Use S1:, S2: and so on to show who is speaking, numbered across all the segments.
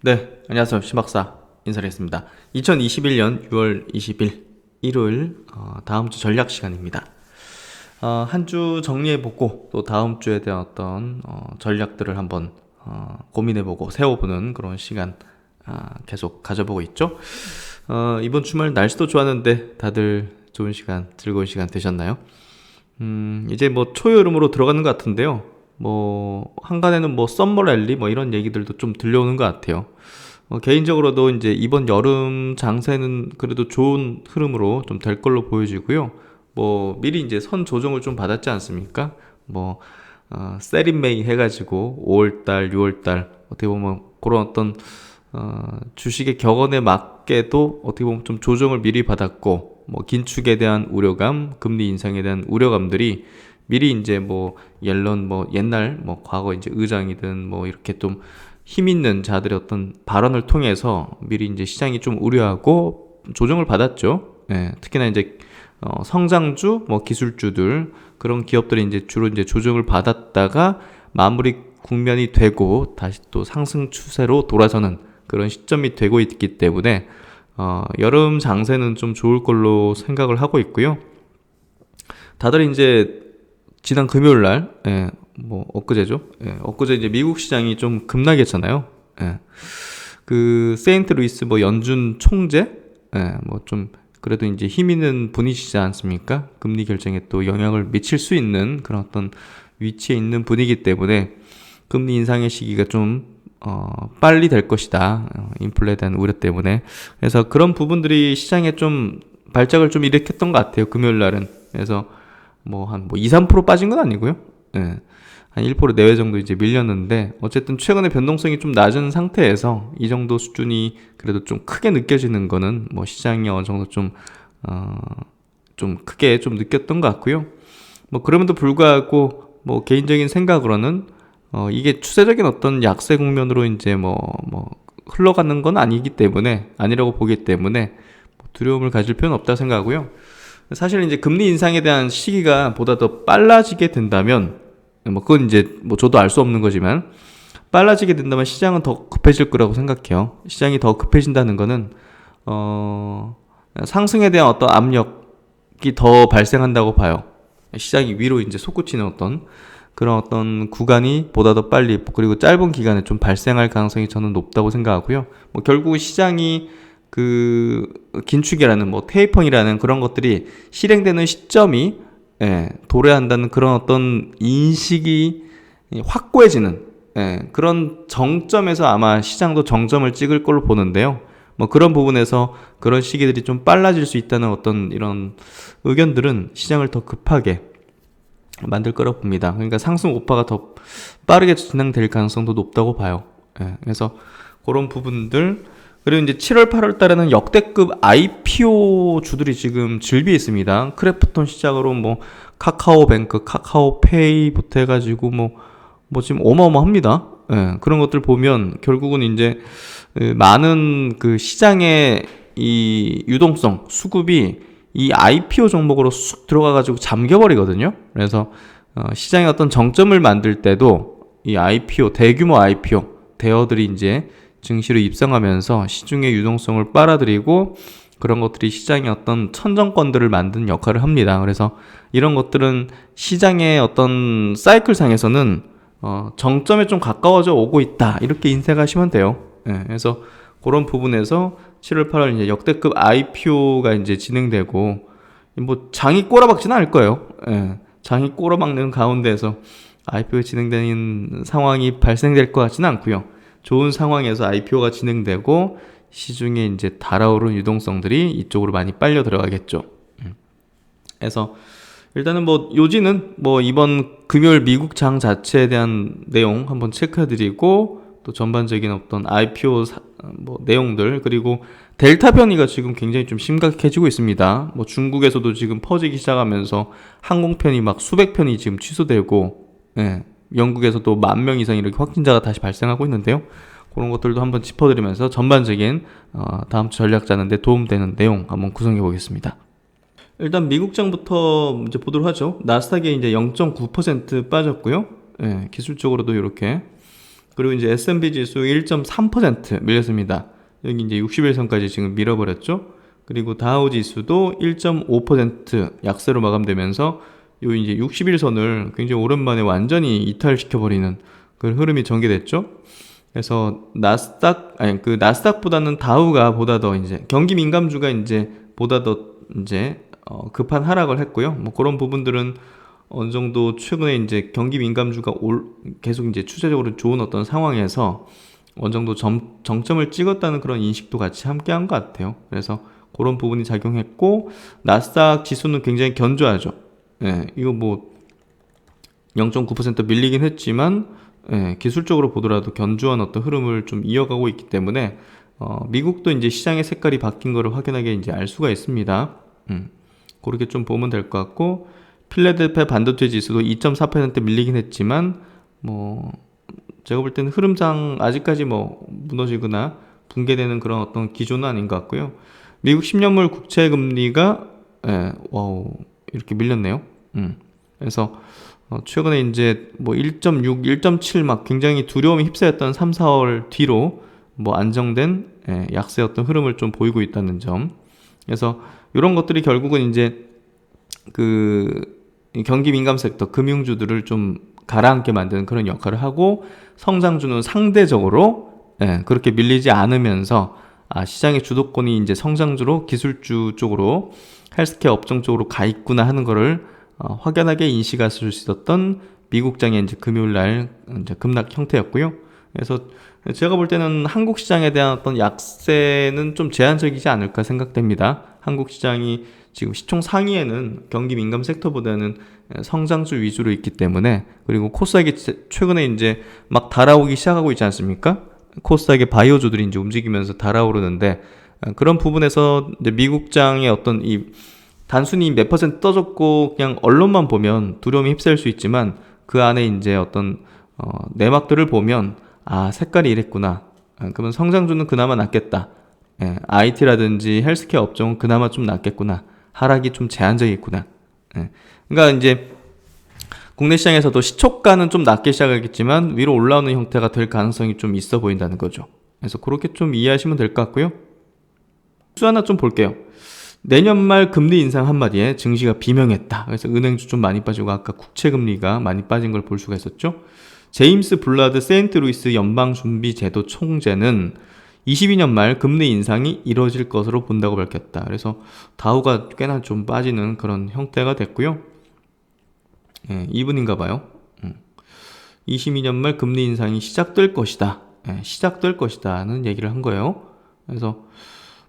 S1: 네, 안녕하세요. 신박사 인사드리겠습니다. 2021년 6월 20일 일요일 다음 주 전략 시간입니다. 한 주 정리해보고 또 다음 주에 대한 어떤 전략들을 한번 고민해보고 세워보는 그런 시간 계속 가져보고 있죠. 이번 주말 날씨도 좋았는데 다들 좋은 시간, 즐거운 시간 되셨나요? 이제 뭐 초여름으로 들어가는 것 같은데요. 뭐 한간에는 뭐 썸머 랠리 뭐 이런 얘기들도 좀 들려오는 것 같아요. 개인적으로도 이제 이번 여름 장세는 그래도 좋은 흐름으로 좀 될 걸로 보여지고요. 뭐 미리 이제 선 조정을 좀 받았지 않습니까? 뭐 세린메이 해가지고 5월달, 6월달 어떻게 보면 그런 어떤 주식의 격언에 맞게도 어떻게 보면 좀 조정을 미리 받았고, 뭐 긴축에 대한 우려감, 금리 인상에 대한 우려감들이 미리 이제 뭐 옐런 뭐 옛날 뭐 과거 이제 의장이든 뭐 이렇게 좀 힘 있는 자들의 어떤 발언을 통해서 미리 이제 시장이 좀 우려하고 조정을 받았죠. 예, 특히나 이제 성장주, 뭐 기술주들 그런 기업들이 이제 주로 이제 조정을 받았다가 마무리 국면이 되고 다시 또 상승 추세로 돌아서는 그런 시점이 되고 있기 때문에 여름 장세는 좀 좋을 걸로 생각을 하고 있고요. 다들 이제 지난 금요일 날, 뭐 엊그제죠. 엊그제 이제 미국 시장이 좀 급락했잖아요. 그 세인트 루이스 뭐 연준 총재, 뭐 좀 그래도 이제 힘 있는 분이시지 않습니까? 금리 결정에 또 영향을 미칠 수 있는 그런 어떤 위치에 있는 분이기 때문에 금리 인상의 시기가 좀 빨리 될 것이다. 인플레에 대한 우려 때문에. 그래서 그런 부분들이 시장에 좀 발작을 좀 일으켰던 것 같아요. 금요일 날은. 그래서 뭐 한 뭐 2, 3% 빠진 건 아니고요. 예. 한 1% 내외 정도 이제 밀렸는데 어쨌든 최근에 변동성이 좀 낮은 상태에서 이 정도 수준이 그래도 좀 크게 느껴지는 거는 뭐 시장이 어느 정도 좀 크게 좀 느꼈던 것 같고요. 뭐 그럼에도 불구하고 뭐 개인적인 생각으로는 이게 추세적인 어떤 약세 국면으로 이제 뭐 흘러가는 건 아니기 때문에 아니라고 보기 때문에 두려움을 가질 필요는 없다 생각하고요. 사실 이제 금리 인상에 대한 시기가 보다 더 빨라지게 된다면 뭐 그건 이제 뭐 저도 알 수 없는 거지만 빨라지게 된다면 시장은 더 급해질 거라고 생각해요. 시장이 더 급해진다는 거는 상승에 대한 어떤 압력이 더 발생한다고 봐요. 시장이 위로 이제 솟구치는 어떤 그런 어떤 구간이 보다 더 빨리 그리고 짧은 기간에 좀 발생할 가능성이 저는 높다고 생각하고요. 뭐 결국 시장이 그 긴축이라는 뭐 테이퍼링이라는 그런 것들이 실행되는 시점이 도래한다는 그런 어떤 인식이 확고해지는 그런 정점에서 아마 시장도 정점을 찍을 걸로 보는데요. 뭐 그런 부분에서 그런 시기들이 좀 빨라질 수 있다는 어떤 이런 의견들은 시장을 더 급하게 만들 거라고 봅니다. 그러니까 상승 오파가 더 빠르게 진행될 가능성도 높다고 봐요. 그래서 그런 부분들 그리고 이제 7월 8월 달에는 역대급 IPO 주들이 지금 즐비해 있습니다. 크래프톤 시작으로 뭐 카카오뱅크, 카카오페이부터 해가지고 뭐 지금 어마어마합니다. 그런 것들 보면 결국은 이제 많은 그 시장의 이 유동성, 수급이 이 IPO 종목으로 쑥 들어가가지고 잠겨버리거든요. 그래서 시장의 어떤 정점을 만들 때도 이 IPO, 대규모 IPO 대어들이 이제 증시로 입성하면서 시중의 유동성을 빨아들이고 그런 것들이 시장의 어떤 천정권들을 만드는 역할을 합니다. 그래서 이런 것들은 시장의 어떤 사이클 상에서는 정점에 좀 가까워져 오고 있다 이렇게 인식하시면 돼요. 그래서 그런 부분에서 7월 8월 이제 역대급 IPO가 이제 진행되고 뭐 장이 꼬라박지는 않을 거예요. 장이 꼬라박는 가운데에서 IPO가 진행되는 상황이 발생될 것 같지는 않고요. 좋은 상황에서 IPO가 진행되고 시중에 이제 달아오른 유동성들이 이쪽으로 많이 빨려 들어가겠죠. 그래서 일단은 뭐 요지는 뭐 이번 금요일 미국 장 자체에 대한 내용 한번 체크해드리고 또 전반적인 어떤 IPO 뭐 내용들 그리고 델타 변이가 지금 굉장히 좀 심각해지고 있습니다. 뭐 중국에서도 지금 퍼지기 시작하면서 항공편이 막 수백 편이 지금 취소되고, 영국에서도 10,000명 이상 이렇게 확진자가 다시 발생하고 있는데요. 그런 것들도 한번 짚어드리면서 전반적인 다음 주 전략 짜는데 도움되는 내용 한번 구성해 보겠습니다. 일단 미국장부터 이제 보도록 하죠. 나스닥이 이제 0.9% 빠졌고요. 기술적으로도 이렇게 그리고 이제 S&P 지수 1.3% 밀렸습니다. 여기 이제 60일선까지 지금 밀어버렸죠. 그리고 다우 지수도 1.5% 약세로 마감되면서 요 이제 60일선을 굉장히 오랜만에 완전히 이탈시켜버리는 그 흐름이 전개됐죠. 그래서 나스닥보다는 다우가 보다 더 이제 경기 민감주가 이제 보다 더 이제 급한 하락을 했고요. 뭐 그런 부분들은 어느 정도 최근에 이제 경기 민감주가 계속 이제 추세적으로 좋은 어떤 상황에서 어느 정도 정점을 찍었다는 그런 인식도 같이 함께한 것 같아요. 그래서 그런 부분이 작용했고, 나스닥 지수는 굉장히 견조하죠. 예, 이거 뭐 0.9% 밀리긴 했지만, 예, 기술적으로 보더라도 견조한 어떤 흐름을 좀 이어가고 있기 때문에 미국도 이제 시장의 색깔이 바뀐 거를 확연하게 이제 알 수가 있습니다. 그렇게 좀 보면 될 것 같고, 필라델피아 반도체 지수도 2.4% 밀리긴 했지만 뭐 제가 볼 때는 흐름상 아직까지 뭐 무너지거나 붕괴되는 그런 어떤 기조는 아닌 것 같고요. 미국 10년물 국채 금리가 이렇게 밀렸네요. 그래서 최근에 이제 뭐 1.6, 1.7 막 굉장히 두려움이 휩싸였던 3, 4월 뒤로 뭐 안정된 약세 어떤 흐름을 좀 보이고 있다는 점. 그래서 이런 것들이 결국은 이제 그 경기 민감 섹터 금융주들을 좀 가라앉게 만드는 그런 역할을 하고, 성장주는 상대적으로 그렇게 밀리지 않으면서 시장의 주도권이 이제 성장주로 기술주 쪽으로 헬스케어 업종 쪽으로 가 있구나 하는 거를 확연하게 인식하실 수 있었던 미국장의 이제 금요일 날 이제 급락 형태였고요. 그래서 제가 볼 때는 한국 시장에 대한 어떤 약세는 좀 제한적이지 않을까 생각됩니다. 한국 시장이 지금 시총 상위에는 경기 민감 섹터보다는 성장주 위주로 있기 때문에, 그리고 코스닥이 최근에 이제 막 달아오기 시작하고 있지 않습니까? 코스닥의 바이오주들이 이제 움직이면서 달아오르는데, 그런 부분에서 이제 미국장의 어떤 이 단순히 몇 퍼센트 떠졌고 그냥 언론만 보면 두려움이 휩싸일 수 있지만, 그 안에 이제 어떤 내막들을 보면 색깔이 이랬구나. 그러면 성장주는 그나마 낫겠다. IT라든지 헬스케어 업종은 그나마 좀 낫겠구나. 하락이 좀 제한적이구나. 그러니까 이제 국내 시장에서도 시초가는 좀 낮게 시작하겠지만 위로 올라오는 형태가 될 가능성이 좀 있어 보인다는 거죠. 그래서 그렇게 좀 이해하시면 될 것 같고요. 수 하나 좀 볼게요. 내년 말 금리 인상 한마디에 증시가 비명했다. 그래서 은행주 좀 많이 빠지고 아까 국채 금리가 많이 빠진 걸 볼 수가 있었죠. 제임스 블라드 세인트루이스 연방준비제도 총재는 22년 말 금리 인상이 이뤄질 것으로 본다고 밝혔다. 그래서 다우가 꽤나 좀 빠지는 그런 형태가 됐고요. 이분인가 봐요. 22년 말 금리 인상이 시작될 것이다. 시작될 것이다는 얘기를 한 거예요. 그래서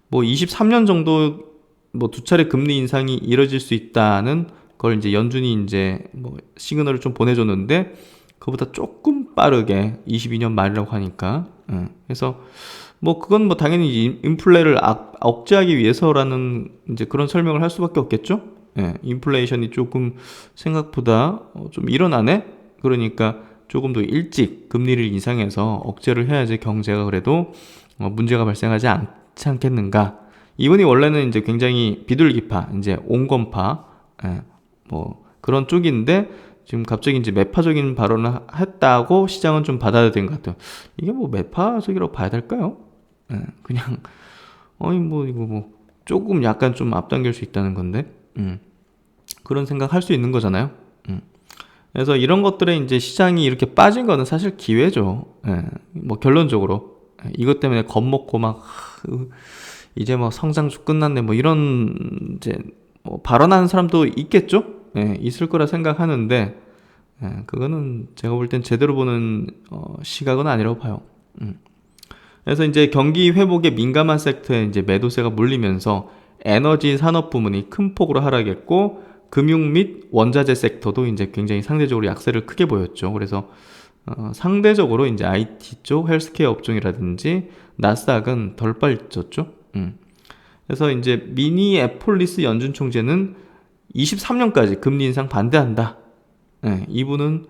S1: 뭐 23년 정도 뭐 두 차례 금리 인상이 이뤄질 수 있다는 걸 이제 연준이 이제 뭐 시그널을 좀 보내줬는데, 그보다 조금 빠르게 22년 말이라고 하니까, 그래서 뭐 그건 뭐 당연히 인플레를 억제하기 위해서라는 이제 그런 설명을 할 수밖에 없겠죠. 인플레이션이 조금 생각보다 좀 일어나네. 그러니까 조금 더 일찍 금리를 인상해서 억제를 해야지 경제가 그래도 문제가 발생하지 않지 않겠는가. 이분이 원래는 이제 굉장히 비둘기파, 이제 온건파, 뭐 그런 쪽인데 지금 갑자기 이제 매파적인 발언을 했다고 시장은 좀 받아들인 것 같아요. 이게 뭐 매파적이라고 봐야 될까요? 그냥 뭐 이거 뭐 조금 약간 좀 앞당길 수 있다는 건데, 그런 생각 할 수 있는 거잖아요. 그래서 이런 것들에 이제 시장이 이렇게 빠진 거는 사실 기회죠. 뭐 결론적으로 이것 때문에 겁먹고 막 이제 뭐 성장주 끝났네 뭐 이런 이제 뭐 발언하는 사람도 있겠죠. 있을 거라 생각하는데, 그거는 제가 볼 땐 제대로 보는 시각은 아니라고 봐요. 그래서 이제 경기 회복에 민감한 섹터에 이제 매도세가 몰리면서 에너지 산업 부문이 큰 폭으로 하락했고, 금융 및 원자재 섹터도 이제 굉장히 상대적으로 약세를 크게 보였죠. 그래서 상대적으로 이제 IT 쪽 헬스케어 업종이라든지 나스닥은 덜 빠졌죠. 그래서 이제 미니애폴리스 연준 총재는 23년까지 금리 인상 반대한다. 이분은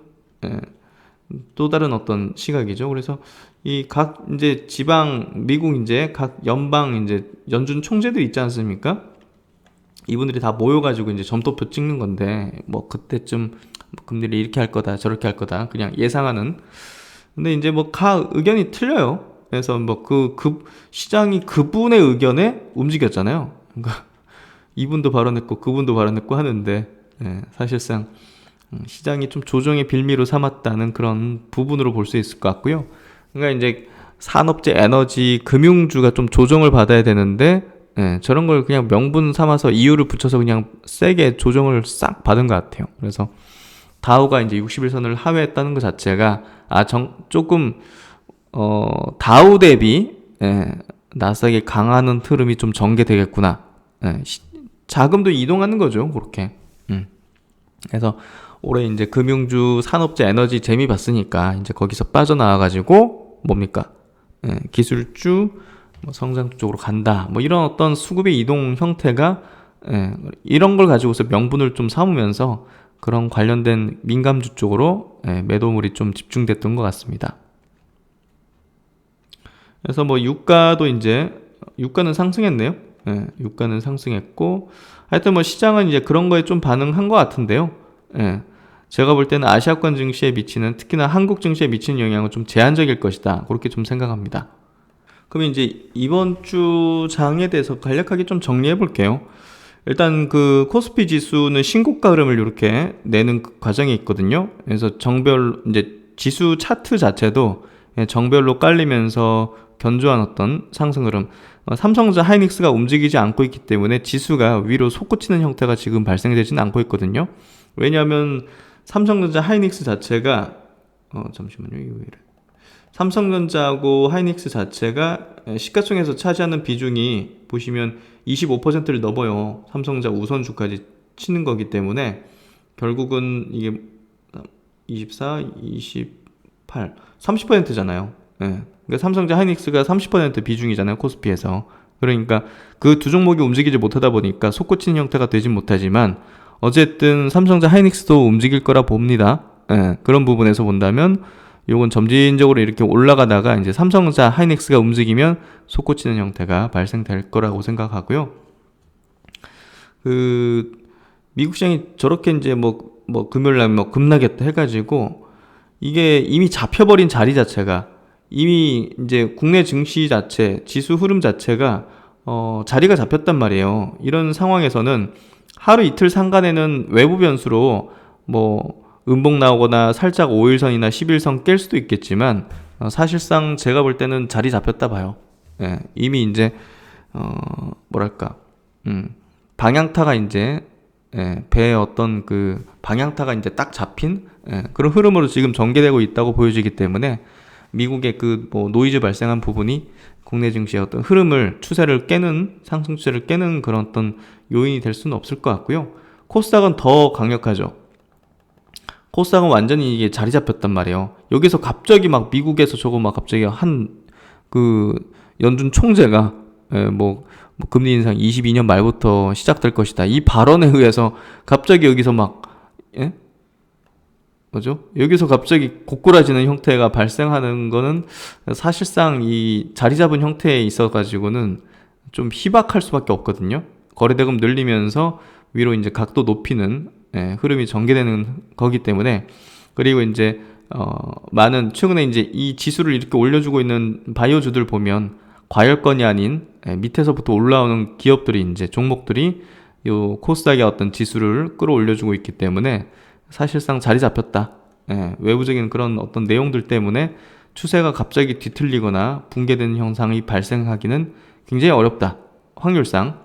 S1: 또 다른 어떤 시각이죠. 그래서 이 각 이제 지방 미국 이제 각 연방 이제 연준 총재들 있지 않습니까? 이분들이 다 모여가지고 이제 점도표 찍는 건데, 뭐 그때쯤 금리를 이렇게 할 거다 저렇게 할 거다 그냥 예상하는 근데 이제 뭐 각 의견이 틀려요. 그래서 뭐 시장이 그분의 의견에 움직였잖아요. 그러니까 이분도 발언했고 그분도 발언했고 하는데, 예, 사실상 시장이 좀 조정의 빌미로 삼았다는 그런 부분으로 볼 수 있을 것 같고요. 그러니까 이제 산업재, 에너지, 금융주가 좀 조정을 받아야 되는데, 예, 저런 걸 그냥 명분 삼아서 이유를 붙여서 그냥 세게 조정을 싹 받은 것 같아요. 그래서 다우가 이제 60일선을 하회했다는 것 자체가 조금 다우 대비, 예, 나스닥이 강하는 흐름이 좀 전개되겠구나. 예, 자금도 이동하는 거죠, 그렇게. 그래서 올해 이제 금융주, 산업재, 에너지 재미 봤으니까 이제 거기서 빠져나와가지고 뭡니까? 예, 기술주, 뭐 성장주 쪽으로 간다. 뭐 이런 어떤 수급의 이동 형태가, 예, 이런 걸 가지고서 명분을 좀 삼으면서 그런 관련된 민감주 쪽으로, 예, 매도물이 좀 집중됐던 것 같습니다. 그래서 뭐 유가는 상승했네요. 예, 유가는 상승했고, 하여튼 뭐 시장은 이제 그런 거에 좀 반응한 것 같은데요. 예, 제가 볼 때는 아시아권 증시에 미치는, 특히나 한국 증시에 미치는 영향은 좀 제한적일 것이다, 그렇게 좀 생각합니다. 그럼 이제 이번 주 장에 대해서 간략하게 좀 정리해 볼게요. 일단 그 코스피 지수는 신고가 흐름을 이렇게 내는 과정이 있거든요. 그래서 이제 지수 차트 자체도 정별로 깔리면서 견조한 어떤 상승 흐름. 삼성전자 하이닉스가 움직이지 않고 있기 때문에 지수가 위로 솟구치는 형태가 지금 발생되지는 않고 있거든요. 왜냐하면 삼성전자 하이닉스 자체가 잠시만요, 이거 왜 이래? 삼성전자하고 하이닉스 자체가 시가총에서 차지하는 비중이 보시면 25%를 넘어요. 삼성전자 우선주까지 치는 거기 때문에 결국은 이게 24, 28, 30%잖아요. 예. 그러니까 삼성전자 하이닉스가 30% 비중이잖아요, 코스피에서. 그러니까 그 두 종목이 움직이지 못하다 보니까 솟구치는 형태가 되진 못하지만 어쨌든 삼성전자 하이닉스도 움직일 거라 봅니다. 예. 그런 부분에서 본다면 요건 점진적으로 이렇게 올라가다가 이제 삼성전자 하이닉스가 움직이면 솟구치는 형태가 발생될 거라고 생각하고요. 미국 시장이 저렇게 이제 금요일날 급락했다 해가지고 이게 이미 잡혀버린 자리 자체가, 이미 이제 국내 증시 자체, 지수 흐름 자체가 자리가 잡혔단 말이에요. 이런 상황에서는 하루 이틀 상간에는 외부 변수로 음봉 나오거나 살짝 5일선이나 10일선 깰 수도 있겠지만, 사실상 제가 볼 때는 자리 잡혔다 봐요. 예, 이미 이제 방향타가 이제, 예, 배의 어떤 그 방향타가 이제 딱 잡힌, 예, 그런 흐름으로 지금 전개되고 있다고 보여지기 때문에 미국의 노이즈 발생한 부분이 국내 증시의 어떤 추세를 깨는, 상승 추세를 깨는 그런 어떤 요인이 될 수는 없을 것 같고요. 코스닥은 더 강력하죠. 코스닥은 완전히 이게 자리 잡혔단 말이에요. 여기서 갑자기 미국에서 갑자기 연준 총재가, 금리 인상 22년 말부터 시작될 것이다, 이 발언에 의해서 갑자기 여기서 여기서 갑자기 고꾸라지는 형태가 발생하는 거는 사실상 이 자리 잡은 형태에 있어가지고는 좀 희박할 수밖에 없거든요. 거래대금 늘리면서 위로 이제 각도 높이는, 흐름이 전개되는 거기 때문에. 그리고 이제 최근에 이제 이 지수를 이렇게 올려주고 있는 바이오주들 보면 과열권이 아닌 밑에서부터 올라오는 기업들이, 이제 종목들이 요 코스닥의 어떤 지수를 끌어올려주고 있기 때문에 사실상 자리 잡혔다. 외부적인 그런 어떤 내용들 때문에 추세가 갑자기 뒤틀리거나 붕괴되는 현상이 발생하기는 굉장히 어렵다, 확률상.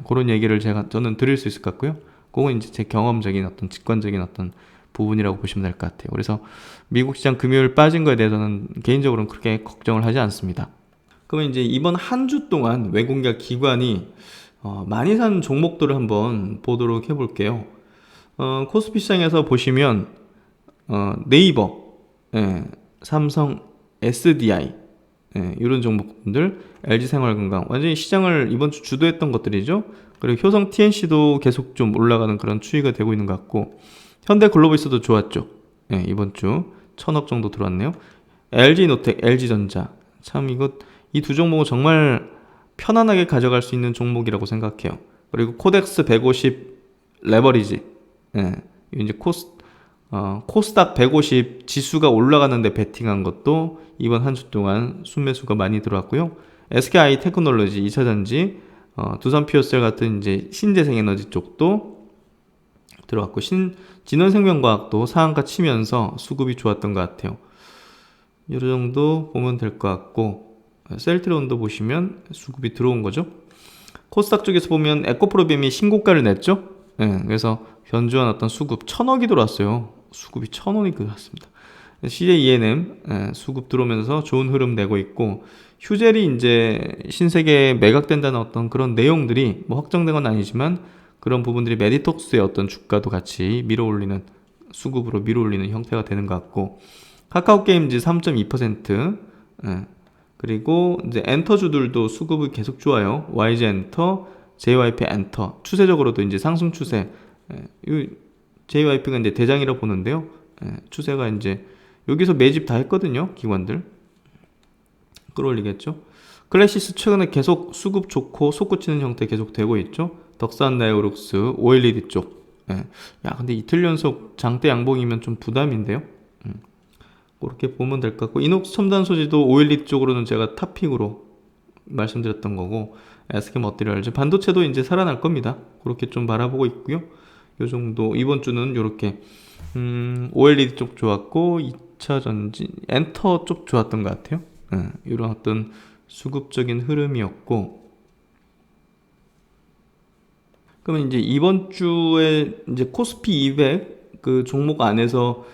S1: 그런 얘기를 저는 드릴 수 있을 것 같고요. 그건 이제 제 경험적인 어떤 직관적인 어떤 부분이라고 보시면 될 것 같아요. 그래서 미국 시장 금요일 빠진 거에 대해서는 개인적으로는 그렇게 걱정을 하지 않습니다. 그러면 이제 이번 한 주 동안 외국인과 기관이 많이 산 종목들을 한번 보도록 해볼게요. 코스피 시장에서 보시면 네이버, 삼성, SDI, 이런 종목들, LG생활건강, 완전히 시장을 이번 주 주도했던 것들이죠. 그리고 효성 TNC도 계속 좀 올라가는 그런 추이가 되고 있는 것 같고, 현대글로벌스도 좋았죠. 이번 주 1000억 정도 들어왔네요. LG노텍, LG전자, 참 이 두 종목은 정말 편안하게 가져갈 수 있는 종목이라고 생각해요. 그리고 코덱스 150 레버리지, 이제 코스닥 150 지수가 올라가는데 베팅한 것도 이번 한 주 동안 순매수가 많이 들어왔고요. SKI 테크놀로지, 2차전지, 두산 피어셀 같은 이제 신재생에너지 쪽도 들어왔고, 진원생명과학도 상한가 치면서 수급이 좋았던 것 같아요. 이 정도 보면 될 것 같고, 셀트리온도 보시면 수급이 들어온 거죠. 코스닥 쪽에서 보면 에코프로비엠이 신고가를 냈죠. 그래서 견주한 어떤 수급 1,000억이 들어왔어요. 수급이 1,000원이 들어왔습니다. CJENM 수급 들어오면서 좋은 흐름 내고 있고, 휴젤이 이제 신세계에 매각된다는 어떤 그런 내용들이 뭐 확정된 건 아니지만 그런 부분들이 메디톡스의 어떤 주가도 같이 밀어올리는, 수급으로 밀어올리는 형태가 되는 것 같고, 카카오게임즈 3.2%, 그리고 이제 엔터주들도 수급이 계속 좋아요. YG 엔터, JYP 엔터, 추세적으로도 이제 상승 추세. JYP가 이제 대장이라 보는데요. 추세가 이제 여기서 매집 다 했거든요. 기관들 끌어올리겠죠. 클래시스 최근에 계속 수급 좋고 솟구치는 형태 계속 되고 있죠. 덕산 나이오룩스, OLED 쪽. 야, 근데 이틀 연속 장대 양봉이면 좀 부담인데요. 그렇게 보면 될 것 같고, 이녹스 첨단 소지도 OLED 쪽으로는 제가 탑픽으로 말씀드렸던 거고, SK 머티리얼즈 반도체도 이제 살아날 겁니다. 그렇게 좀 바라보고 있고요. 요 정도 이번 주는 이렇게 OLED 쪽 좋았고, 2차 전지 엔터 쪽 좋았던 것 같아요. 이런 어떤 수급적인 흐름이었고, 그러면 이제 이번 주에 이제 코스피 200 그 종목 안에서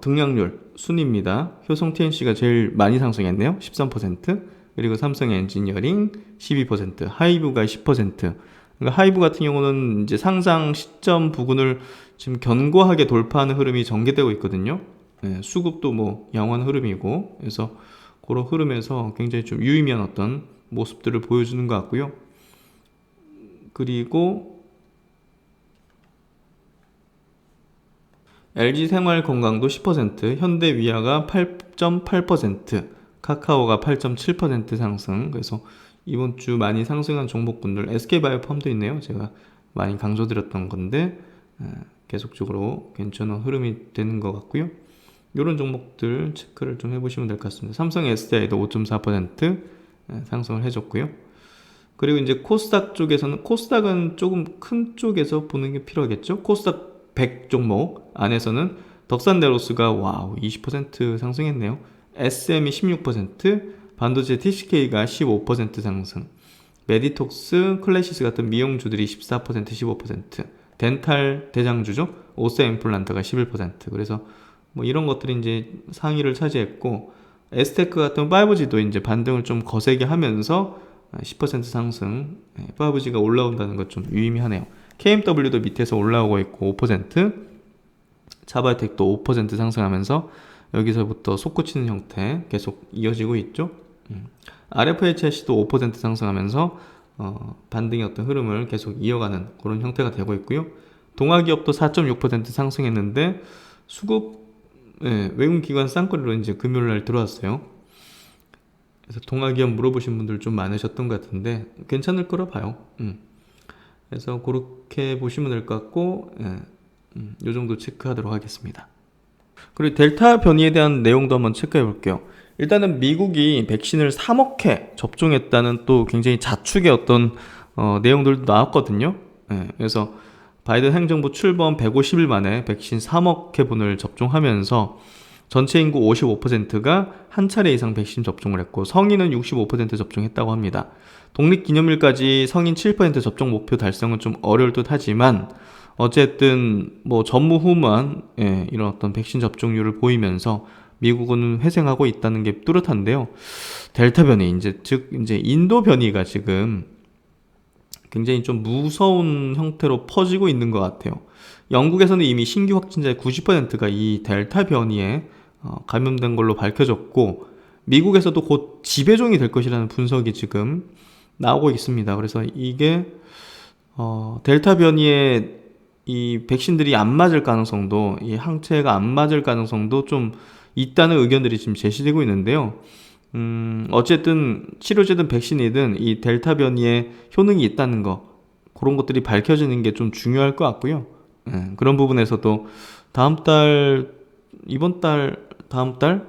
S1: 등락률 순입니다. 효성 TNC가 제일 많이 상승했네요. 13%. 그리고 삼성 엔지니어링 12%, 하이브가 10%. 그러니까 하이브 같은 경우는 이제 상장 시점 부근을 지금 견고하게 돌파하는 흐름이 전개되고 있거든요. 수급도 뭐 양호한 흐름이고, 그래서 그런 흐름에서 굉장히 좀 유의미한 어떤 모습들을 보여주는 것 같고요. 그리고 LG생활건강도 10%, 현대위아가 8.8%, 카카오가 8.7% 상승. 그래서 이번 주 많이 상승한 종목군들, SK바이오팜도 있네요. 제가 많이 강조드렸던 건데 계속적으로 괜찮은 흐름이 되는 것 같고요. 이런 종목들 체크를 좀 해보시면 될 것 같습니다. 삼성 SDI도 5.4% 상승을 해줬고요. 그리고 이제 코스닥 쪽에서는, 코스닥은 조금 큰 쪽에서 보는 게 필요하겠죠. 코스닥 100 종목 안에서는 덕산네로스가 와우 20% 상승했네요. SM이 16%, 반도체 TCK가 15% 상승, 메디톡스, 클래시스 같은 미용주들이 14%, 15%, 덴탈 대장주죠. 오세 임플란트가 11%. 그래서 뭐 이런 것들이 이제 상위를 차지했고, 에스테크 같은 5G도 이제 반등을 좀 거세게 하면서 10% 상승, 5G가 올라온다는 것 좀 유의미하네요. KMW도 밑에서 올라오고 있고 5%, 자바텍도 5% 상승하면서 여기서부터 솟구치는 형태 계속 이어지고 있죠. RFHC도 5% 상승하면서 반등의 어떤 흐름을 계속 이어가는 그런 형태가 되고 있고요. 동아기업도 4.6% 상승했는데 수급, 외국기관 쌍거리로 이제 금요일날 들어왔어요. 그래서 동아기업 물어보신 분들 좀 많으셨던 것 같은데 괜찮을 거라 봐요. 그래서 그렇게 보시면 될 것 같고, 이 정도 체크하도록 하겠습니다. 그리고 델타 변이에 대한 내용도 한번 체크해 볼게요. 일단은 미국이 백신을 3억 회 접종했다는 또 굉장히 자축의 어떤 내용들도 나왔거든요. 그래서 바이든 행정부 출범 150일 만에 백신 3억 회분을 접종하면서 전체 인구 55%가 한 차례 이상 백신 접종을 했고, 성인은 65% 접종했다고 합니다. 독립기념일까지 성인 7% 접종 목표 달성은 좀 어려울 듯 하지만, 어쨌든 뭐 전무후무한 이런 어떤 백신 접종률을 보이면서 미국은 회생하고 있다는 게 뚜렷한데요. 델타 변이, 즉 인도 변이가 지금 굉장히 좀 무서운 형태로 퍼지고 있는 것 같아요. 영국에서는 이미 신규 확진자의 90%가 이 델타 변이에 감염된 걸로 밝혀졌고, 미국에서도 곧 지배종이 될 것이라는 분석이 지금 나오고 있습니다. 그래서 이게 델타 변이에 이 백신들이 안 맞을 가능성도, 이 항체가 안 맞을 가능성도 좀 있다는 의견들이 지금 제시되고 있는데요. 어쨌든 치료제든 백신이든 이 델타 변이에 효능이 있다는 거, 그런 것들이 밝혀지는 게 좀 중요할 것 같고요. 그런 부분에서도 다음 달, 이번 달, 다음 달,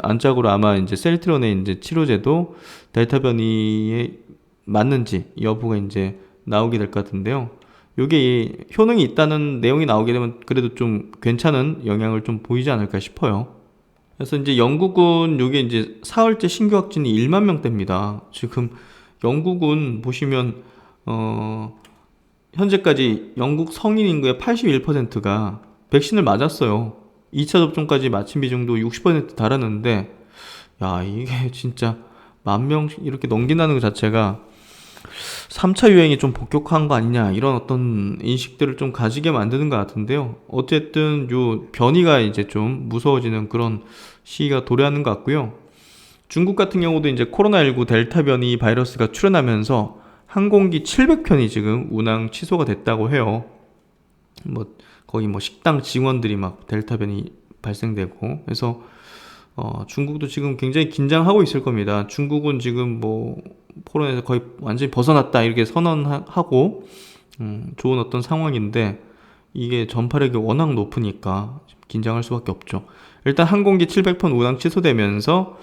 S1: 안짝으로 아마 이제 셀트론의 이제 치료제도 델타 변이에 맞는지 여부가 이제 나오게 될 것 같은데요. 요게 효능이 있다는 내용이 나오게 되면 그래도 좀 괜찮은 영향을 좀 보이지 않을까 싶어요. 그래서 이제 영국은 요게 이제 사흘째 신규 확진이 1만 명대입니다. 지금 영국은 보시면 현재까지 영국 성인 인구의 81%가 백신을 맞았어요. 2차 접종까지 마친 비중도 60% 달하는데, 야, 이게 진짜 10,000명 이렇게 넘긴다는 것 자체가 3차 유행이 좀 복격한 거 아니냐, 이런 어떤 인식들을 좀 가지게 만드는 것 같은데요. 어쨌든 요 변이가 이제 좀 무서워지는 그런 시기가 도래하는 것 같고요. 중국 같은 경우도 이제 코로나19 델타 변이 바이러스가 출현하면서 항공기 700편이 지금 운항 취소가 됐다고 해요. 뭐 거기 뭐 식당 직원들이 막 델타 변이 발생되고, 그래서 중국도 지금 굉장히 긴장하고 있을 겁니다. 중국은 지금 뭐 코로나에서 거의 완전히 벗어났다 이렇게 선언하고 좋은 어떤 상황인데, 이게 전파력이 워낙 높으니까 긴장할 수밖에 없죠. 일단 항공기 700편 운항 취소되면서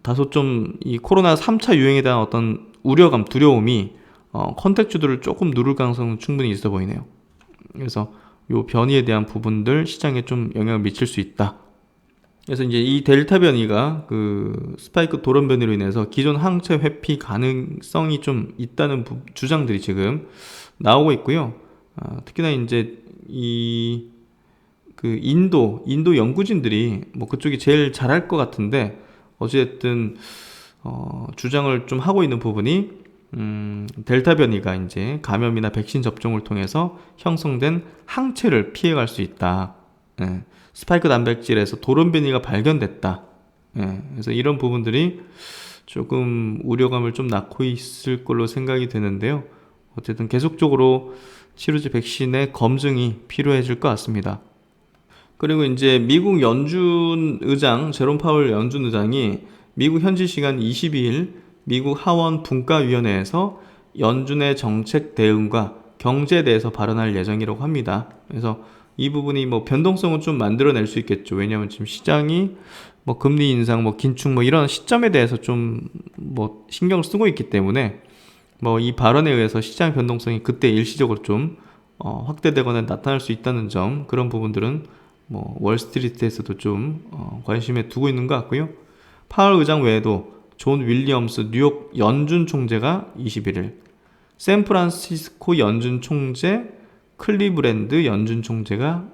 S1: 다소 좀 이 코로나 3차 유행에 대한 어떤 우려감, 두려움이 컨택주들을 조금 누를 가능성은 충분히 있어 보이네요. 그래서 요 변이에 대한 부분들 시장에 좀 영향을 미칠 수 있다. 그래서 이제 이 델타 변이가 그 스파이크 돌연 변이로 인해서 기존 항체 회피 가능성이 좀 있다는 주장들이 지금 나오고 있고요. 특히나 이제 이 그 인도 연구진들이 뭐 그쪽이 제일 잘할 것 같은데, 어쨌든 주장을 좀 하고 있는 부분이 델타 변이가 이제 감염이나 백신 접종을 통해서 형성된 항체를 피해갈 수 있다. 스파이크 단백질에서 돌연 변이가 발견됐다. 그래서 이런 부분들이 조금 우려감을 좀 낳고 있을 걸로 생각이 되는데요. 어쨌든 계속적으로 치료제 백신의 검증이 필요해질 것 같습니다. 그리고 이제 미국 연준 의장, 제롬 파월 연준 의장이 미국 현지 시간 22일 미국 하원 분과위원회에서 연준의 정책 대응과 경제에 대해서 발언할 예정이라고 합니다. 그래서 이 부분이 뭐 변동성은 좀 만들어낼 수 있겠죠. 왜냐하면 지금 시장이 뭐 금리 인상, 뭐 긴축, 뭐 이런 시점에 대해서 좀 뭐 신경을 쓰고 있기 때문에 뭐 이 발언에 의해서 시장 변동성이 그때 일시적으로 좀 확대되거나 나타날 수 있다는 점, 그런 부분들은 뭐 월스트리트에서도 좀 관심에 두고 있는 것 같고요. 파월 의장 외에도 존 윌리엄스 뉴욕 연준 총재가 21일, 샌프란시스코 연준 총재, 클리브랜드 연준 총재가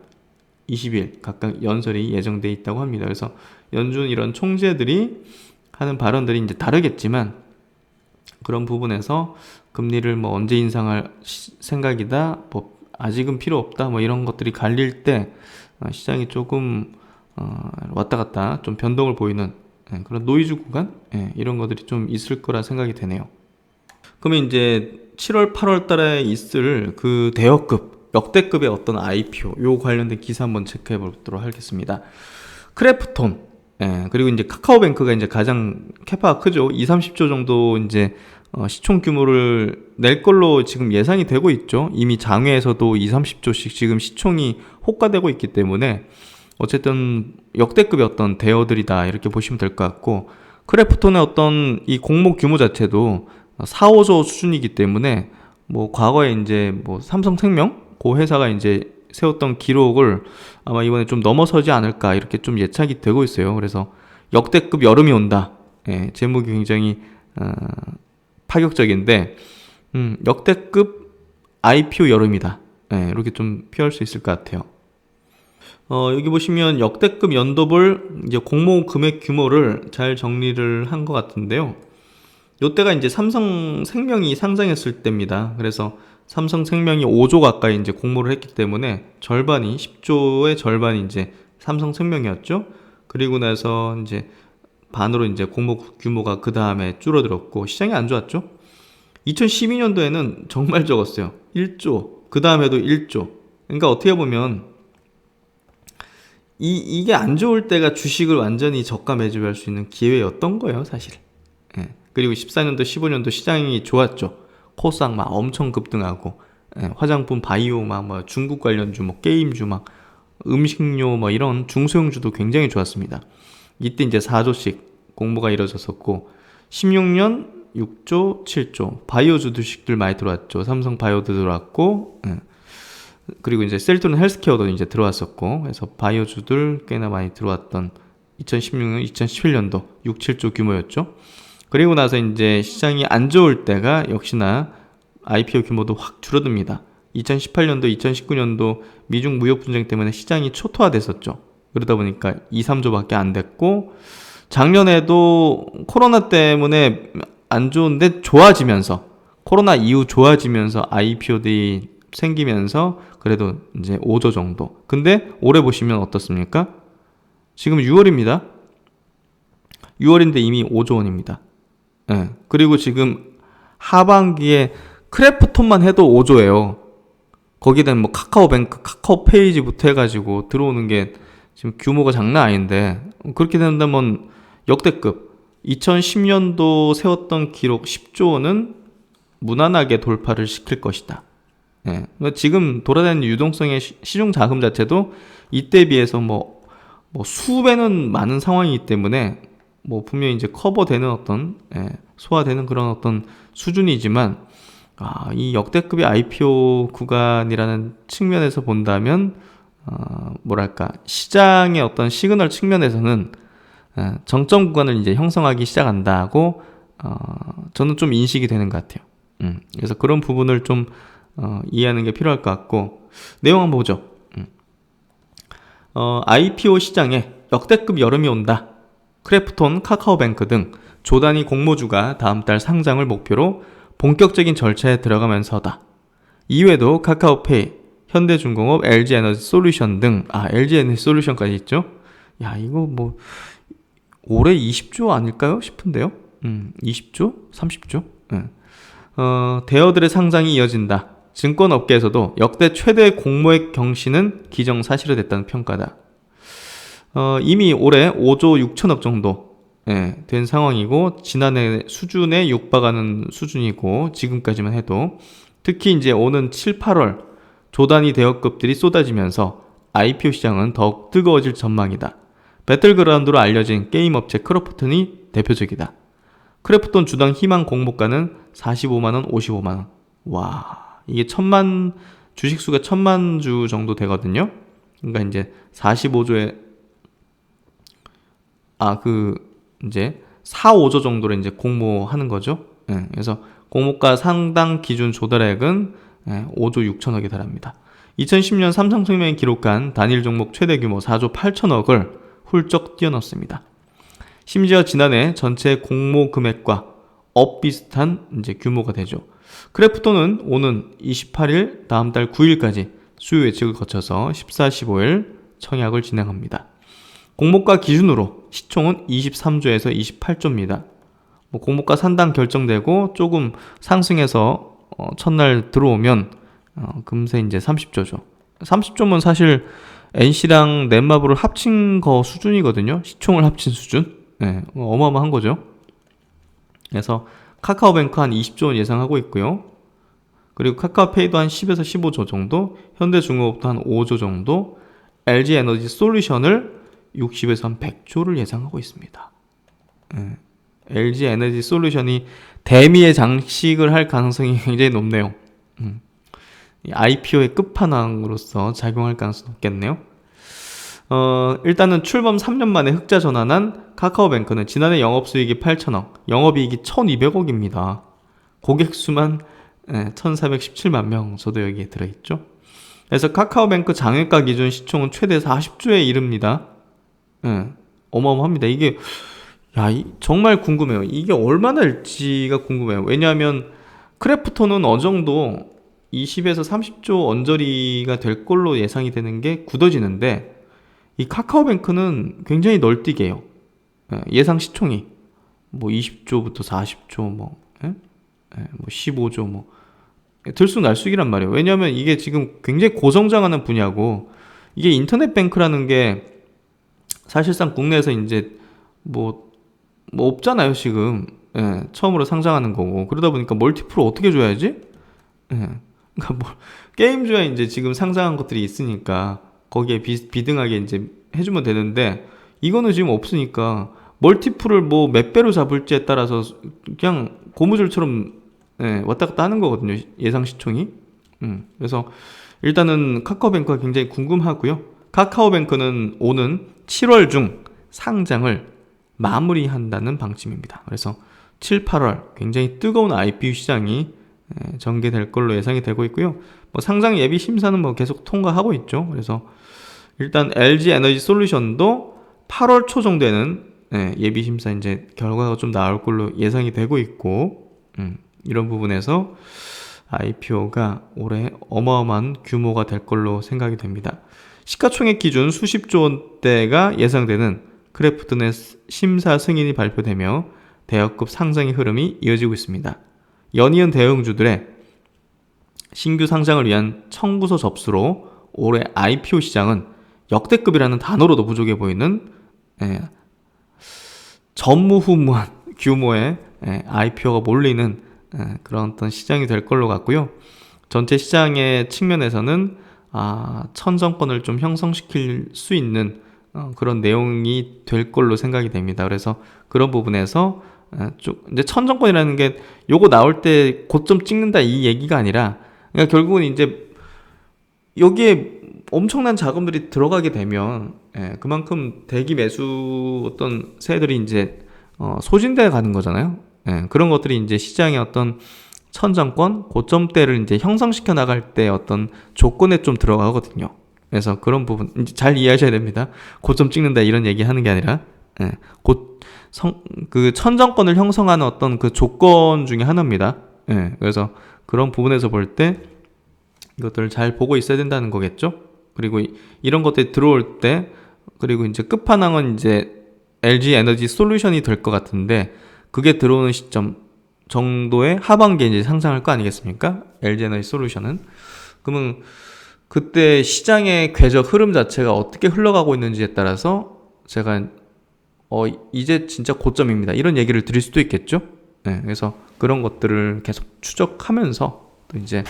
S1: 20일 각각 연설이 예정돼 있다고 합니다. 그래서 연준 이런 총재들이 하는 발언들이 이제 다르겠지만, 그런 부분에서 금리를 뭐 언제 인상할 생각이다, 뭐 아직은 필요 없다, 뭐 이런 것들이 갈릴 때 시장이 조금 왔다 갔다 좀 변동을 보이는 그런 노이즈 구간, 이런 것들이 좀 있을 거라 생각이 되네요. 그러면 이제 7월 8월 달에 있을 그 대여급 역대급의 어떤 IPO 요 관련된 기사 한번 체크해 보도록 하겠습니다. 크래프톤, 그리고 이제 카카오뱅크가 이제 가장 캐파가 크죠. 2-30조 정도 이제 시총 규모를 낼 걸로 지금 예상이 되고 있죠. 이미 장외에서도 2-30조씩 지금 시총이 호가되고 있기 때문에 어쨌든 역대급의 어떤 대여들이다, 이렇게 보시면 될 것 같고, 크래프톤의 어떤 이 공모 규모 자체도 4-5조 수준이기 때문에 뭐 과거에 이제 뭐 삼성생명 그 회사가 이제 세웠던 기록을 아마 이번에 좀 넘어서지 않을까, 이렇게 좀 예측이 되고 있어요. 그래서 역대급 여름이 온다. 제목이 굉장히 파격적인데 역대급 IPO 여름이다. 이렇게 좀 표현할 수 있을 것 같아요. 여기 보시면 역대급 연도별 이제 공모 금액 규모를 잘 정리를 한 것 같은데요. 요때가 이제 삼성생명이 상장했을 때입니다. 그래서 삼성생명이 5조 가까이 이제 공모를 했기 때문에 절반이 10조의 절반이 이제 삼성생명이었죠. 그리고 나서 이제 반으로 이제 공모 규모가 그 다음에 줄어들었고 시장이 안 좋았죠. 2012년도에는 정말 적었어요. 1조. 그 다음에도 1조. 그러니까 어떻게 보면 이게 안 좋을 때가 주식을 완전히 저가 매집할 수 있는 기회였던 거예요, 사실. 그리고 14년도, 15년도 시장이 좋았죠. 코스닥 막 엄청 급등하고, 화장품, 바이오 막 뭐 중국 관련주, 뭐 게임주 막 음식료 뭐 이런 중소형주도 굉장히 좋았습니다. 이때 이제 4조씩 공모가 이루어졌었고 16년 6조, 7조 바이오주 주식들 많이 들어왔죠. 삼성 바이오도 들어왔고 그리고 이제 셀트론 헬스케어도 이제 들어왔었고 그래서 바이오주들 꽤나 많이 들어왔던 2016년, 2017년도 6, 7조 규모였죠. 그리고 나서 이제 시장이 안 좋을 때가 역시나 IPO 규모도 확 줄어듭니다. 2018년도, 2019년도 미중 무역 분쟁 때문에 시장이 초토화됐었죠. 그러다 보니까 2, 3조밖에 안 됐고 작년에도 코로나 때문에 안 좋은데 좋아지면서 코로나 이후 좋아지면서 IPO들이 생기면서 그래도 이제 5조 정도. 근데 올해 보시면 어떻습니까? 지금 6월입니다. 6월인데 이미 5조 원입니다. 예. 그리고 지금 하반기에 크래프톤만 해도 5조예요. 거기다 뭐 카카오뱅크, 카카오페이지부터 해가지고 들어오는 게 지금 규모가 장난 아닌데 그렇게 된다면 역대급 2010년도 세웠던 기록 10조 원은 무난하게 돌파를 시킬 것이다. 예. 지금 돌아다니는 유동성의 시중 자금 자체도 이때 비해서 뭐 수배는 많은 상황이기 때문에 뭐 분명히 이제 커버되는 어떤 소화되는 그런 어떤 수준이지만 이 역대급의 IPO 구간이라는 측면에서 본다면 뭐랄까 시장의 어떤 시그널 측면에서는 정점 구간을 이제 형성하기 시작한다고 저는 좀 인식이 되는 것 같아요. 그래서 그런 부분을 좀 이해하는 게 필요할 것 같고 내용 한번 보죠. IPO 시장에 역대급 여름이 온다. 크래프톤, 카카오뱅크 등 조단위 공모주가 다음 달 상장을 목표로 본격적인 절차에 들어가면서다. 이외에도 카카오페이, 현대중공업, LG에너지솔루션 등 LG에너지솔루션까지 있죠. 야 이거 뭐 올해 20조 아닐까요 싶은데요. 20조? 30조? 대여들의 상장이 이어진다. 증권업계에서도 역대 최대 공모액 경신은 기정사실화됐다는 평가다. 이미 올해 5조 6천억 정도 된 상황이고 지난해 수준에 육박하는 수준이고 지금까지만 해도 특히 이제 오는 7, 8월 조단위 대여급들이 쏟아지면서 IPO 시장은 더욱 뜨거워질 전망이다. 배틀그라운드로 알려진 게임 업체 크래프톤이 대표적이다. 크래프톤 주당 희망 공모가는 45만원, 55만원. 와, 이게 주식수가 1000만 주 정도 되거든요. 그러니까 이제 45조에 이제 4, 5조 정도를 이제 공모하는 거죠. 그래서 공모가 상당 기준 조달액은 5조 6천억에 달합니다. 2010년 삼성생명이 기록한 단일 종목 최대 규모 4조 8천억을 훌쩍 뛰어넘습니다. 심지어 지난해 전체 공모 금액과 비슷한 이제 규모가 되죠. 크래프톤은 오는 28일 다음 달 9일까지 수요 예측을 거쳐서 14, 15일 청약을 진행합니다. 공모가 기준으로 시총은 23조에서 28조입니다. 공모가 상당 결정되고 조금 상승해서 첫날 들어오면 금세 이제 30조죠. 30조면 사실 NC랑 넷마블을 합친 거 수준이거든요. 시총을 합친 수준. 어마어마한 거죠. 그래서 카카오뱅크 한 20조 원 예상하고 있고요. 그리고 카카오페이도 한 10에서 15조 정도, 현대중공업도 한 5조 정도, LG에너지솔루션을 60에서 한 100조를 예상하고 있습니다. LG에너지솔루션이 대미의 장식을 할 가능성이 굉장히 높네요. IPO의 끝판왕으로서 작용할 가능성이 높겠네요. 일단은 출범 3년 만에 흑자 전환한 카카오뱅크는 지난해 영업수익이 8천억, 영업이익이 1200억입니다. 고객 수만 1417만 명, 저도 여기에 들어있죠. 그래서 카카오뱅크 장외가 기준 시총은 최대 40조에 이릅니다. 어마어마합니다. 이게 정말 궁금해요. 이게 얼마나 일지가 궁금해요. 왜냐하면 크래프톤은 어느 정도 20에서 30조 언저리가 될 걸로 예상이 되는 게 굳어지는데 이 카카오뱅크는 굉장히 널뛰게요. 예상 시총이 뭐 20조부터 40조 뭐 15조 뭐 들쑥날쑥이란 말이에요. 왜냐하면 이게 지금 굉장히 고성장하는 분야고 이게 인터넷 뱅크라는 게 사실상 국내에서 이제 뭐 없잖아요 지금. 처음으로 상장하는 거고 그러다 보니까 멀티플을 어떻게 줘야지? 그러니까 게임주에 이제 지금 상장한 것들이 있으니까 거기에 비등하게 이제 해주면 되는데, 이거는 지금 없으니까 멀티플을 뭐 몇 배로 잡을지에 따라서 그냥 고무줄처럼 왔다 갔다 하는 거거든요, 예상 시총이. 그래서 일단은 카카오뱅크가 굉장히 궁금하고요. 카카오뱅크는 오는 7월 중 상장을 마무리한다는 방침입니다. 그래서 7, 8월 굉장히 뜨거운 IPO 시장이 전개될 걸로 예상이 되고 있고요. 뭐 상장 예비 심사는 뭐 계속 통과하고 있죠. 그래서 일단 LG 에너지 솔루션도 8월 초 정도에는 예비 심사 이제 결과가 좀 나올 걸로 예상이 되고 있고, 이런 부분에서 IPO가 올해 어마어마한 규모가 될 걸로 생각이 됩니다. 시가총액 기준 수십조 원대가 예상되는 크래프톤의 심사 승인이 발표되며 대여급 상장의 흐름이 이어지고 있습니다. 연이은 대형주들의 신규 상장을 위한 청구서 접수로 올해 IPO 시장은 역대급이라는 단어로도 부족해 보이는 전무후무한 규모의 IPO가 몰리는 그런 어떤 시장이 될 걸로 같고요. 전체 시장의 측면에서는 천정권을 좀 형성시킬 수 있는 그런 내용이 될 걸로 생각이 됩니다. 그래서 그런 부분에서 이제 천정권이라는 게 요거 나올 때 고점 찍는다 이 얘기가 아니라, 그러니까 결국은 이제 여기에 엄청난 자금들이 들어가게 되면 그만큼 대기 매수 어떤 세들이 이제 소진돼 가는 거잖아요. 그런 것들이 이제 시장의 어떤 천정권, 고점대를 이제 형성시켜 나갈 때 어떤 조건에 좀 들어가거든요. 그래서 그런 부분 이제 잘 이해하셔야 됩니다. 고점 찍는다 이런 얘기 하는 게 아니라, 그 천정권을 형성하는 어떤 그 조건 중에 하나입니다. 그래서 그런 부분에서 볼 때 이것들을 잘 보고 있어야 된다는 거겠죠. 그리고 이런 것들이 들어올 때, 그리고 이제 끝판왕은 이제 LG 에너지 솔루션이 될 것 같은데, 그게 들어오는 시점 정도의 하반기에 이제 상장할 거 아니겠습니까? LG 에너지 솔루션은. 그러면 그때 시장의 궤적 흐름 자체가 어떻게 흘러가고 있는지에 따라서 제가 이제 진짜 고점입니다, 이런 얘기를 드릴 수도 있겠죠. 그래서 그런 것들을 계속 추적하면서 또 이제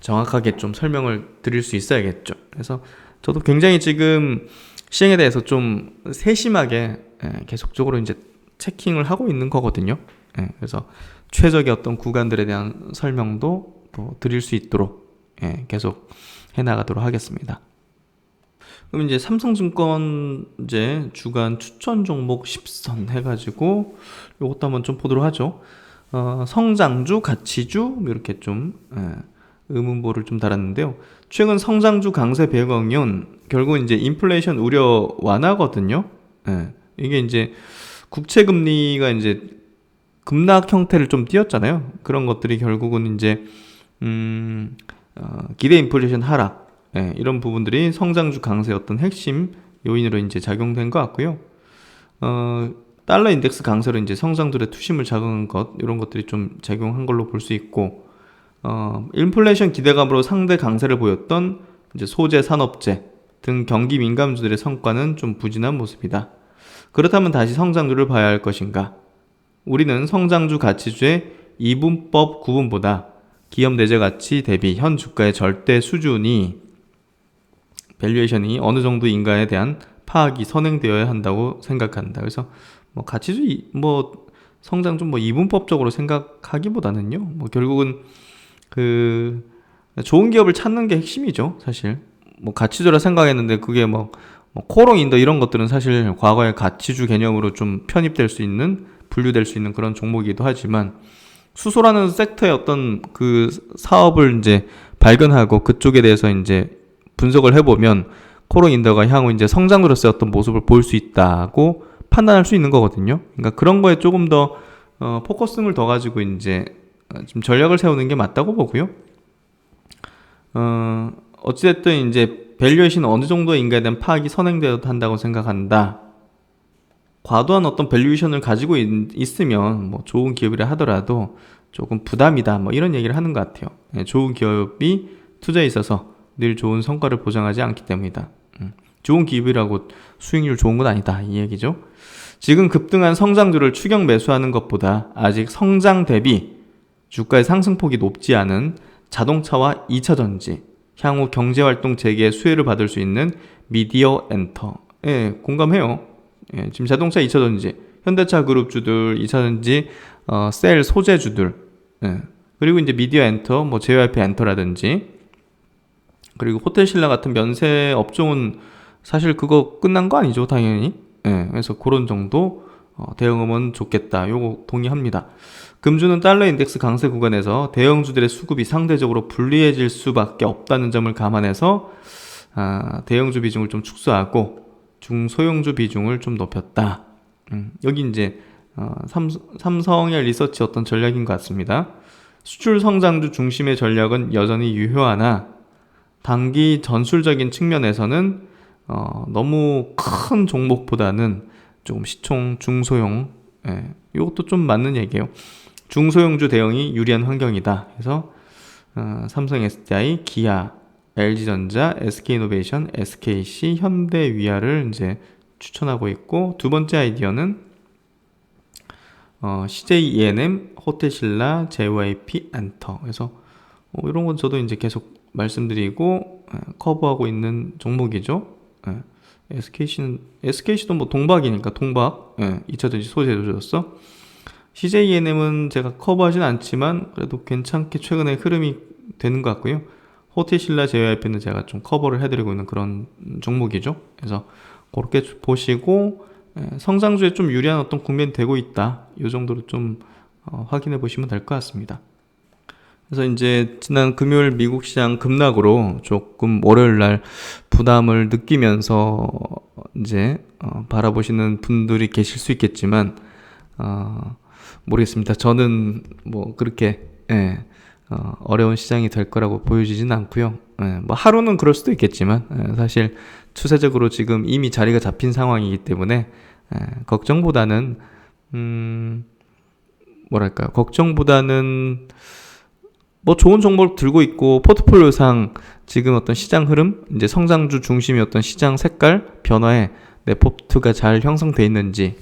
S1: 정확하게 좀 설명을 드릴 수 있어야겠죠. 그래서 저도 굉장히 지금 시장에 대해서 좀 세심하게 계속적으로 이제 체킹을 하고 있는 거거든요. 그래서 최적의 어떤 구간들에 대한 설명도 또 드릴 수 있도록 계속 해나가도록 하겠습니다. 그럼 이제 삼성증권 이제 주간 추천 종목 10선 해가지고 요것도 한번 좀 보도록 하죠. 성장주, 가치주 이렇게 좀 의문보를 좀 달았는데요. 최근 성장주 강세 배경은 결국 이제 인플레이션 우려 완화거든요. 이게 이제 국채 금리가 이제 급락 형태를 좀 띄었잖아요. 그런 것들이 결국은 이제 기대 인플레이션 하락, 이런 부분들이 성장주 강세의 어떤 핵심 요인으로 이제 작용된 것 같고요. 달러 인덱스 강세로 이제 성장들의 투심을 자극한 것, 이런 것들이 좀 작용한 걸로 볼 수 있고, 인플레이션 기대감으로 상대 강세를 보였던 이제 소재, 산업재 등 경기 민감주들의 성과는 좀 부진한 모습이다. 그렇다면 다시 성장주를 봐야 할 것인가? 우리는 성장주 가치주의 이분법 구분보다 기업 내재 가치 대비 현 주가의 절대 수준이, 밸류에이션이 어느 정도인가에 대한 파악이 선행되어야 한다고 생각한다. 그래서 뭐 가치주, 뭐 성장주 뭐 이분법적으로 생각하기보다는요, 뭐 결국은 그 좋은 기업을 찾는 게 핵심이죠, 사실. 뭐 가치주라 생각했는데 그게 뭐 코롱 인더 이런 것들은 사실 과거의 가치주 개념으로 좀 편입될 수 있는, 분류될 수 있는 그런 종목이기도 하지만, 수소라는 섹터의 어떤 그 사업을 이제 발견하고 그쪽에 대해서 이제 분석을 해보면 코롱 인더가 향후 이제 성장으로서의 어떤 모습을 보일 수 있다고 판단할 수 있는 거거든요. 그러니까 그런 거에 조금 더 포커싱을 더 가지고 이제 좀 전략을 세우는 게 맞다고 보고요. 어찌됐든 이제 밸류에이션 어느 정도인가에 대한 파악이 선행되어야 한다고 생각한다. 과도한 어떤 밸류에이션을 가지고 있으면 뭐 좋은 기업이라 하더라도 조금 부담이다, 뭐 이런 얘기를 하는 것 같아요. 좋은 기업이 투자에 있어서 늘 좋은 성과를 보장하지 않기 때문이다. 좋은 기업이라고 수익률 좋은 건 아니다, 이 얘기죠. 지금 급등한 성장주를 추격 매수하는 것보다 아직 성장 대비 주가의 상승폭이 높지 않은 자동차와 2차전지, 향후 경제활동 재개의 수혜를 받을 수 있는 미디어 엔터. 예, 공감해요. 예, 지금 자동차 2차전지, 현대차 그룹주들 2차전지, 셀 소재주들, 예, 그리고 이제 미디어 엔터, 뭐 JYP 엔터라든지, 그리고 호텔신라 같은 면세 업종은 사실 그거 끝난 거 아니죠, 당연히. 예, 그래서 그런 정도 대응하면 좋겠다. 요거 동의합니다. 금주는 달러 인덱스 강세 구간에서 대형주들의 수급이 상대적으로 불리해질 수밖에 없다는 점을 감안해서 대형주 비중을 좀 축소하고 중소형주 비중을 좀 높였다. 여기 이제 삼성의 리서치 어떤 전략인 것 같습니다. 수출 성장주 중심의 전략은 여전히 유효하나 단기 전술적인 측면에서는 너무 큰 종목보다는 조금 시총 중소형, 예, 이것도 좀 맞는 얘기예요. 중소형주 대응이 유리한 환경이다. 그래서 삼성 SDI, 기아, LG전자, SK이노베이션, SKC, 현대위아를 이제 추천하고 있고, 두 번째 아이디어는 CJ ENM, 호텔신라, JYP 엔터. 그래서 이런 건 저도 이제 계속 말씀드리고 커버하고 있는 종목이죠. SKC도 뭐 동박이니까 동박, 2차전지 소재주였어. CJ ENM은 제가 커버하진 않지만 그래도 괜찮게 최근에 흐름이 되는 것 같고요. 호텔신라, JYP는 제가 좀 커버를 해드리고 있는 그런 종목이죠. 그래서 그렇게 보시고 성장주에 좀 유리한 어떤 국면이 되고 있다. 이 정도로 좀 확인해 보시면 될 것 같습니다. 그래서 이제 지난 금요일 미국 시장 급락으로 조금 월요일 날 부담을 느끼면서 이제 바라보시는 분들이 계실 수 있겠지만 모르겠습니다. 저는 뭐 그렇게 어려운 시장이 될 거라고 보여지진 않고요. 뭐 하루는 그럴 수도 있겠지만 사실 추세적으로 지금 이미 자리가 잡힌 상황이기 때문에 걱정보다는 뭐 좋은 정보를 들고 있고 포트폴리오상 지금 어떤 시장 흐름, 이제 성장주 중심의 어떤 시장 색깔 변화에 내 포트가 잘 형성돼 있는지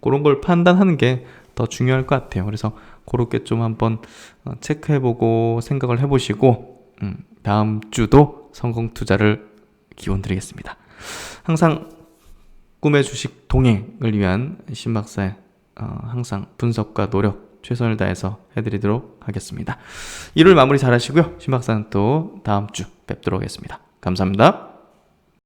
S1: 그런 걸 판단하는 게 더 중요할 것 같아요. 그래서 그렇게 좀 한번 체크해보고 생각을 해보시고 다음 주도 성공 투자를 기원드리겠습니다. 항상 꿈의 주식 동행을 위한 신박사의 항상 분석과 노력 최선을 다해서 해드리도록 하겠습니다. 일요일 마무리 잘 하시고요. 신박사는 또 다음 주 뵙도록 하겠습니다. 감사합니다.